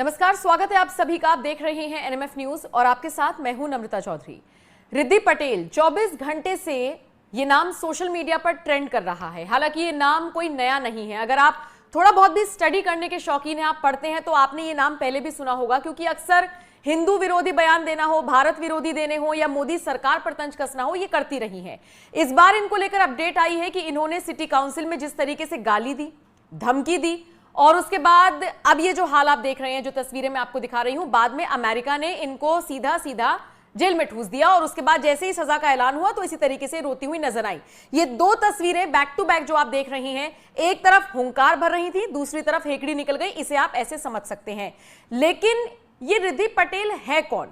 नमस्कार, स्वागत है आप सभी का। आप देख रहे हैं एनएमएफ न्यूज और आपके साथ मैं हूं नम्रता चौधरी। रिद्धि पटेल 24 घंटे से ये नाम सोशल मीडिया पर ट्रेंड कर रहा है। हालांकि ये नाम कोई नया नहीं है। अगर आप थोड़ा बहुत भी स्टडी करने के शौकीन हैं, आप पढ़ते हैं, तो आपने ये नाम पहले भी सुना होगा, क्योंकि अक्सर हिंदू विरोधी बयान देना हो, भारत विरोधी देने हो या मोदी सरकार पर तंज कसना हो, ये करती रही हैं। इस बार इनको लेकर अपडेट आई है कि इन्होंने सिटी काउंसिल में जिस तरीके से गाली दी, धमकी दी, और उसके बाद अब ये जो हाल आप देख रहे हैं, जो तस्वीरें मैं आपको दिखा रही हूं, बाद में अमेरिका ने इनको सीधा सीधा जेल में ठूस दिया और उसके बाद जैसे ही सजा का ऐलान हुआ तो इसी तरीके से रोती हुई नजर आई। ये दो तस्वीरें बैक टू बैक जो आप देख रही हैं, एक तरफ हुंकार भर रही थी, दूसरी तरफ हेकड़ी निकल गई, इसे आप ऐसे समझ सकते हैं। लेकिन ये रिद्धि पटेल है कौन?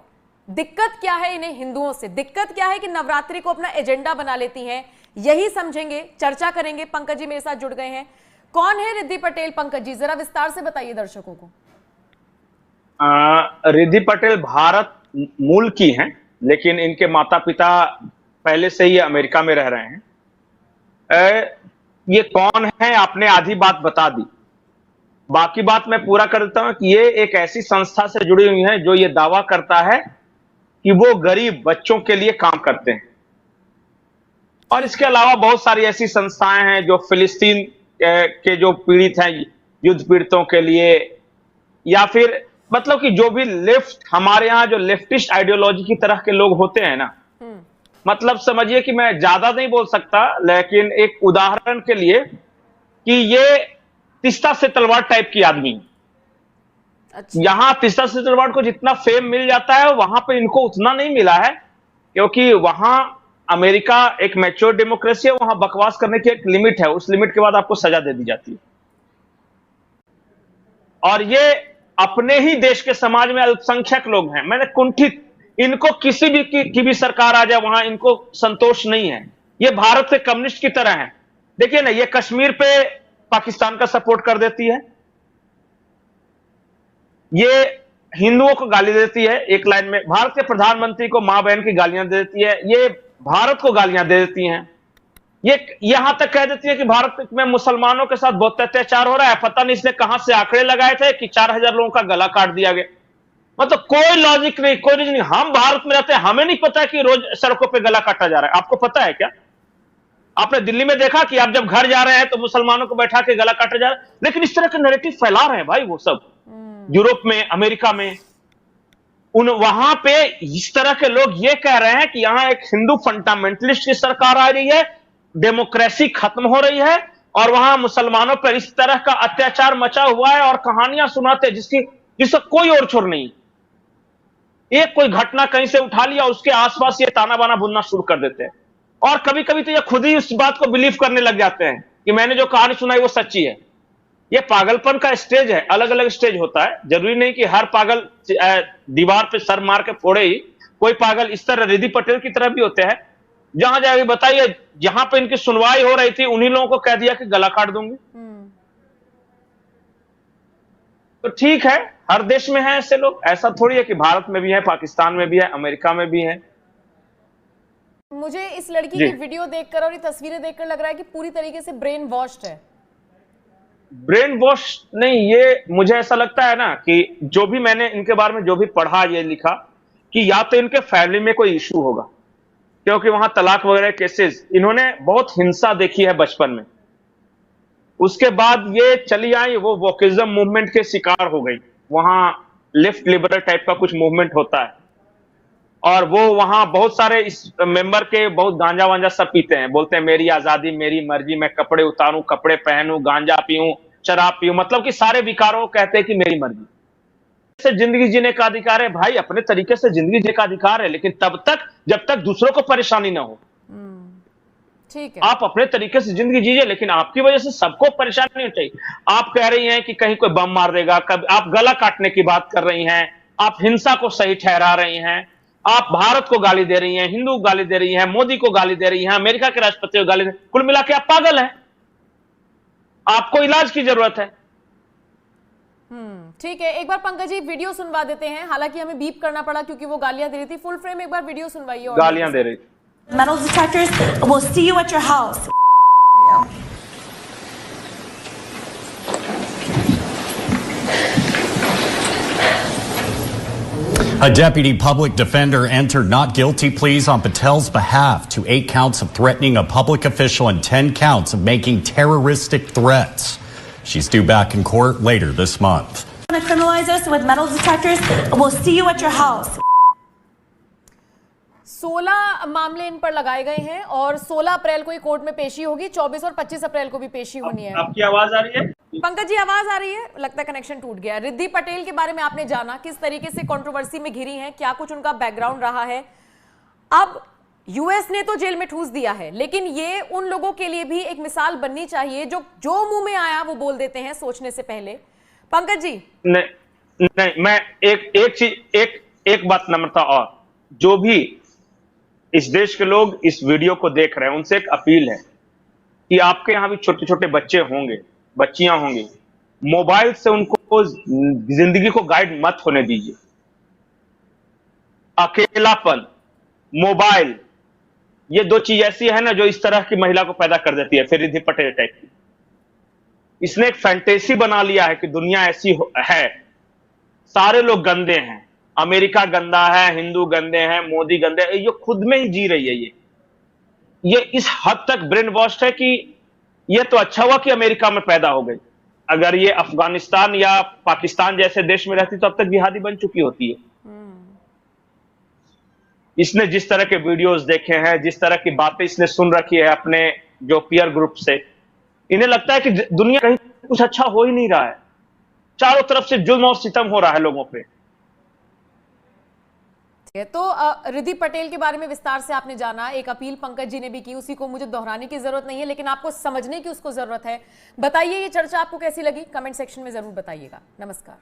दिक्कत क्या है इन्हें हिंदुओं से? दिक्कत क्या है कि नवरात्रि को अपना एजेंडा बना लेती हैं? यही समझेंगे, चर्चा करेंगे। पंकज जी मेरे साथ जुड़ गए हैं। कौन है रिद्धि पटेल? पंकज जी जरा विस्तार से बताइए दर्शकों को। रिद्धि पटेल भारत मूल की हैं, लेकिन इनके माता पिता पहले से ही अमेरिका में रह रहे हैं। ये कौन है आपने आधी बात बता दी, बाकी बात मैं पूरा कर देता हूं कि ये एक ऐसी संस्था से जुड़ी हुई है जो ये दावा करता है कि वो गरीब बच्चों के लिए काम करते हैं। और इसके अलावा बहुत सारी ऐसी संस्थाएं हैं जो फिलिस्तीन के जो पीड़ित हैं, युद्ध पीड़ितों के लिए, या फिर मतलब कि जो भी लेफ्ट, हमारे यहाँ जो लेफ्टिस्ट आइडियोलॉजी की तरह के लोग होते हैं ना, मतलब समझिए कि मैं ज्यादा नहीं बोल सकता, लेकिन एक उदाहरण के लिए कि ये तीस्ता से तलवार टाइप की आदमी। अच्छा। यहां तीस्ता से तलवार को जितना फेम मिल जाता है वहां पे इनको उतना नहीं मिला है, क्योंकि वहां अमेरिका एक मैच्योर डेमोक्रेसी है, वहां बकवास करने की एक लिमिट है, उस लिमिट के बाद आपको सजा दे दी जाती है। और ये अपने ही देश के समाज में अल्पसंख्यक लोग हैं, मैंने कुंठित, इनको किसी भी की भी सरकार आ जाए वहां इनको संतोष नहीं है। ये भारत के कम्युनिस्ट की तरह है। देखिए ना, ये कश्मीर पे पाकिस्तान का सपोर्ट कर देती है, ये हिंदुओं को गाली देती है, एक लाइन में भारत के प्रधानमंत्री को मां बहन की गालियां दे देती है, ये भारत को गालियां दे देती हैं, ये यहां तक कह देती है कि भारत में मुसलमानों के साथ बहुत अत्याचार हो रहा है। पता नहीं इसने कहां से आंकड़े लगाए थे कि 4000 लोगों का गला काट दिया गया। मतलब कोई लॉजिक नहीं, कोई रीजन नहीं। हम भारत में रहते हैं, हमें नहीं पता कि रोज सड़कों पे गला काटा जा रहा है। आपको पता है क्या? आपने दिल्ली में देखा कि आप जब घर जा रहे हैं तो मुसलमानों को बैठा के गला काटा जा रहा है? लेकिन इस तरह के नैरेटिव फैला रहे हैं भाई वो सब यूरोप में, अमेरिका में। वहां पे इस तरह के लोग ये कह रहे हैं कि यहां एक हिंदू फंडामेंटलिस्ट की सरकार आ रही है, डेमोक्रेसी खत्म हो रही है, और वहां मुसलमानों पर इस तरह का अत्याचार मचा हुआ है, और कहानियां सुनाते हैं जिसका कोई और छोर नहीं। एक कोई घटना कहीं से उठा लिया, उसके आसपास ये ताना बाना बुनना शुरू कर देते हैं, और कभी कभी तो ये खुद ही उस बात को बिलीव करने लग जाते हैं कि मैंने जो कहानी सुनाई वो सच्ची है। ये पागलपन का स्टेज है, अलग अलग स्टेज होता है। जरूरी नहीं कि हर पागल दीवार पे सर मार के फोड़े ही। कोई पागल इस तरह रिद्धि पटेल की तरह भी होते हैं। जहां जाके बताइए, जहां पे इनकी सुनवाई हो रही थी उन्हीं लोगों को कह दिया कि गला काट दूंगी। तो ठीक है, हर देश में है ऐसे लोग, ऐसा थोड़ी है कि भारत में भी है, पाकिस्तान में भी है, अमेरिका में भी है। मुझे इस लड़की की वीडियो देखकर और ये तस्वीरें देखकर लग रहा है कि पूरी तरीके से ब्रेन वॉश्ड है। ब्रेन वॉश नहीं, ये मुझे ऐसा लगता है ना कि जो भी मैंने इनके बारे में जो भी पढ़ा, ये लिखा कि या तो इनके फैमिली में कोई इशू होगा, क्योंकि वहां तलाक वगैरह केसेस, इन्होंने बहुत हिंसा देखी है बचपन में। उसके बाद ये चली आई, वो वोकिज्म मूवमेंट के शिकार हो गई। वहां लेफ्ट लिबरल टाइप का कुछ मूवमेंट होता है, और वो वहां बहुत सारे इस मेंबर के बहुत गांजा वांजा सब पीते हैं, बोलते हैं मेरी आजादी, मेरी मर्जी, मैं कपड़े उतारूं, कपड़े पहनूं, गांजा पीऊं, शराब पीऊं, मतलब कि सारे विकारों कहते हैं कि मेरी मर्जी से जिंदगी जीने का अधिकार है। भाई अपने तरीके से जिंदगी जीने का अधिकार है, लेकिन तब तक जब तक दूसरों को परेशानी ना हो। ठीक है, आप अपने तरीके से जिंदगी जीजिए, लेकिन आपकी वजह से सबको परेशानी नहीं चाहिए। आप कह रही हैं कि कहीं कोई बम मार देगा, कभी आप गला काटने की बात कर रही हैं, आप हिंसा को सही ठहरा रही हैं, आप भारत को गाली दे रही हैं, हिंदू को गाली दे रही हैं, मोदी को गाली दे रही हैं, अमेरिका के राष्ट्रपति को गाली दे, कुल मिला के आप पागल हैं। आपको इलाज की जरूरत है। ठीक है, एक बार पंकज जी वीडियो सुनवा देते हैं। हालांकि हमें बीप करना पड़ा क्योंकि वो गालियां दे रही थी। फुल फ्रेम एक बार वीडियो सुनवाइए। गालियां दे रही थी। Metal detectors will see you at your house. A deputy public defender entered not guilty pleas on Patel's behalf to 8 counts of threatening a public official and 10 counts of making terroristic threats. She's due back in court later this month. Want to criminalize us with metal detectors? We'll see you at your house. 16 मामले इन पर लगाए गए हैं और 16 अप्रैल को ये court में पेशी होगी, 24 और 25 अप्रैल को भी पेशी होनी है। आपकी आवाज आ रही है? पंकज जी आवाज आ रही है? लगता है कनेक्शन टूट गया। रिद्धि पटेल के बारे में आपने जाना, किस तरीके से कंट्रोवर्सी में घिरी हैं, क्या कुछ उनका बैकग्राउंड रहा है। अब यूएस ने तो जेल में ठूस दिया है, लेकिन ये उन लोगों के लिए भी एक मिसाल बननी चाहिए जो मुंह में आया वो बोल देते हैं सोचने से पहले। पंकज जी नहीं, मैं एक बात नम्रता, और जो भी इस देश के लोग इस वीडियो को देख रहे हैं उनसे एक अपील है कि आपके यहां भी छोटे छोटे बच्चे होंगे, बच्चियां होंगी, मोबाइल से उनको जिंदगी को गाइड मत होने दीजिए। अकेलापन, मोबाइल, ये 2 चीज ऐसी है ना जो इस तरह की महिला को पैदा कर देती है। फिर रिद्धि पटेल टाइप की इसने एक फैंटेसी बना लिया है कि दुनिया ऐसी है, सारे लोग गंदे हैं, अमेरिका गंदा है, हिंदू गंदे हैं, मोदी गंदे हैं, ये खुद में ही जी रही है। ये इस हद तक ब्रेन वॉश है कि ये तो अच्छा हुआ कि अमेरिका में पैदा हो गई, अगर ये अफगानिस्तान या पाकिस्तान जैसे देश में रहती तो अब तक जिहादी बन चुकी होती है। इसने जिस तरह के वीडियोस देखे हैं, जिस तरह की बातें इसने सुन रखी है अपने जो पीयर ग्रुप से, इन्हें लगता है कि दुनिया कहीं कुछ अच्छा हो ही नहीं रहा है, चारों तरफ से जुल्म और सितम हो रहा है लोगों पे। तो रिद्धि पटेल के बारे में विस्तार से आपने जाना, एक अपील पंकज जी ने भी की, उसी को मुझे दोहराने की जरूरत नहीं है, लेकिन आपको समझने की उसको जरूरत है। बताइए ये चर्चा आपको कैसी लगी, कमेंट सेक्शन में जरूर बताइएगा। नमस्कार।